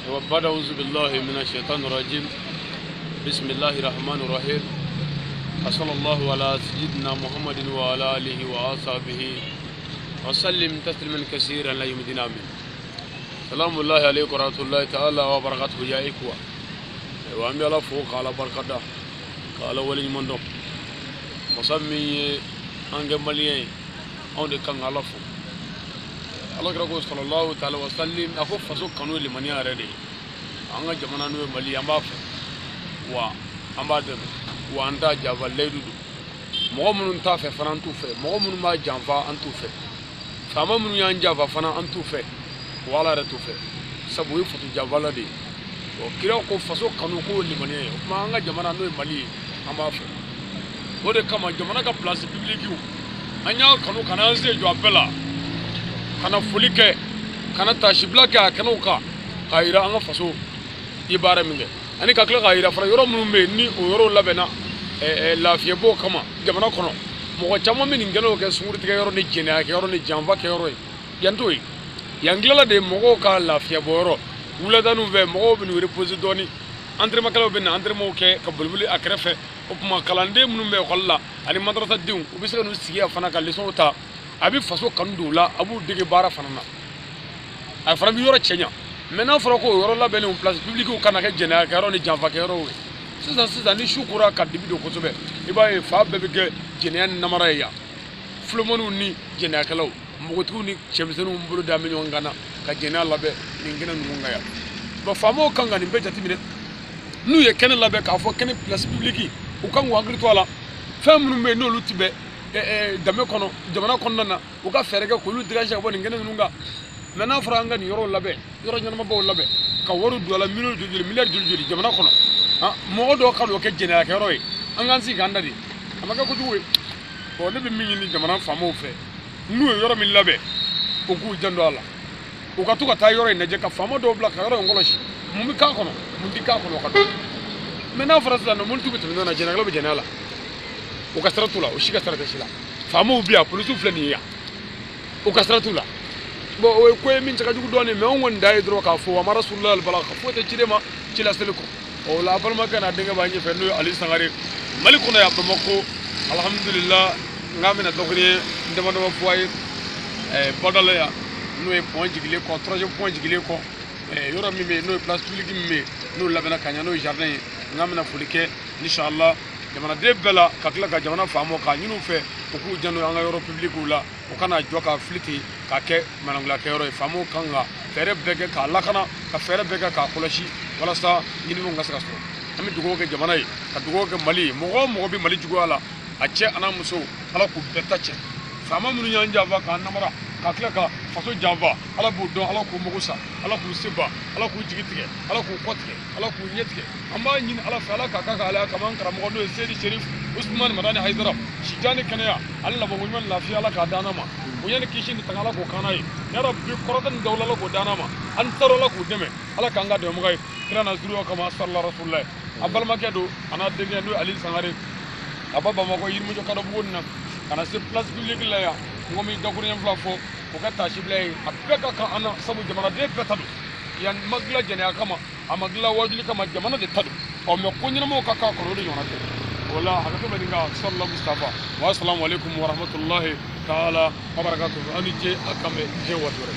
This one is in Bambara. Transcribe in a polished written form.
وبعد أعوذ بالله من الشيطان الرجيم. بسم الله الرحمن الرحيم. صلى الله على سيدنا محمد وعلى آله وأصحابه وسلم تسليما كثيرا لا يمدنا من. سلام الله عليكم ورحمة الله تعالى وبركاته يا إخوة. وأمي الله فوق على بركة قال ولي من دم مسمي أنجم مليين أو دكان على فوق. Allah kira صلى الله تعالى وسلم أخو فسوق كانوا لمن يارده أنغا جمانا نوي ملي أمباف وأمبادم وأندا جافا ليدو مغمون تافه فنان توفه مغمون ما جانفا أن توفه فما من ينجافا فنان أن توفه ولا رتوفه سبوي فتو جافا لدي وكرا أخو فسوق كانوا كو لمن يارده ما أنغا جمانا نوي ملي أمباف وده كما جمانا كا بلاس بيبليكيو أنيا كانوا كنانسي جو أبلا kana fulike kana tashiblaka kana uka kaira anga faso ibara minge ani kakle kaira fara yoro munumbe ni o yoro labena lafiye bo kama jamana kono mo chamo min ngelo ke sungurti ke yoro ni jena ke yoro ni jamba ke yoro yantoy yanglela de mo ka lafiye bo yoro wula danu ve mo bin repose doni entre makalo ben entre mo ke ka bulbuli akrefe opuma kalande munumbe xolla ani madrasa diw ubisa no siya fana ka leçon ta abi faso kandu la abu dege bara fanana ay fara bi yoro chenya mena fara ko yoro la bene place publique ko kana ke jena ka yoro ni janfa ke yoro sisa ni shukura ka dibi do ko sobe ibaye fa bebe ke jena namara ya flomonu ni jena kalaw mugotu ni chemsenu mburu da mi ngana ka jena labe ni ngena nunga ya ba famo kanga ni beja timine nu ye kene labe ka fo kene place publique o kan wa ngri to ala fam me no lutibe dame kono jamana kono na o ka ferege ko lu dirage ko ni ngene nunga mena franga ni yoro labe yoro nyama bo labe ka woru dola milliard juli jamana kono ha mo do ka do ke jena ka yoro angan si ganda di amaga ko duwe ko ne be minni ni jamana famo fe nu yoro mi labe ko ku jando ala o ka tu ka ta yoro ne je ka famo do bla ka yoro ngoloshi mu mi ka kono mu di ka kono ka mena frasa no mun tu bitu na jena labe jena ala o kasratula o shiga sarata shila famu biya polisu flani ya o kasratula bo o ko min taka jugu doni me on dai dro ka fo wa rasulullah al balagh fo te chidema chila seliko o la balma kana dinga bañi fe no ali sangare malikuna ya bamako alhamdulillah ngamina dogri ndema do foy bodala ya no e point jigile ko troisième point jigile ko yoro mi me no place publique mi me no labena kanya no jardin ngamina fulike inshallah jamana de bela kakla ka jamana famo ka nyinu fe ko ku jano anga euro public la o kana joka fliti ka ke manangla ke euro famo kanga fere bege ka lakana ka fere bege ka kulashi wala sa nyinu ngasa kasto ami dugo ke jamana yi ka dugo ke mali mo bi mali jugo ala acce ana muso ala ku betache fama munu nyanja va ka namara kakla ka faso java ala bu do ala ku mugusa ala ku siba ala ku jigitige ala ku kotike ala ku nyetike amma nyin ala fala ka ala kaman karamo no sedi sherif usman madani haidara shitani kanaya alla ba gunman lafiya ala ka dana ma uyani kishin tangala ko kanai ya rabbi quratan dawla la ko dana ma an taro la ku deme ala ka ngado mo gay kirana zuru kama sallallahu rasulullah abal makedo ana dege no ali sangare ababa mako yirmu jo kada bonna kana se place publique la ya ngomi dogure en flafo ko kata shiblay abeka ka ana sabu jamana de betadu yan magla jene kama amagla wajuli kama jamana de tadu o me kunyina mo kaka ko ro yonate wala hakato medinga sallallahu mustafa wa assalamu alaikum wa rahmatullahi ta'ala wa barakatuh ani je akame je wadore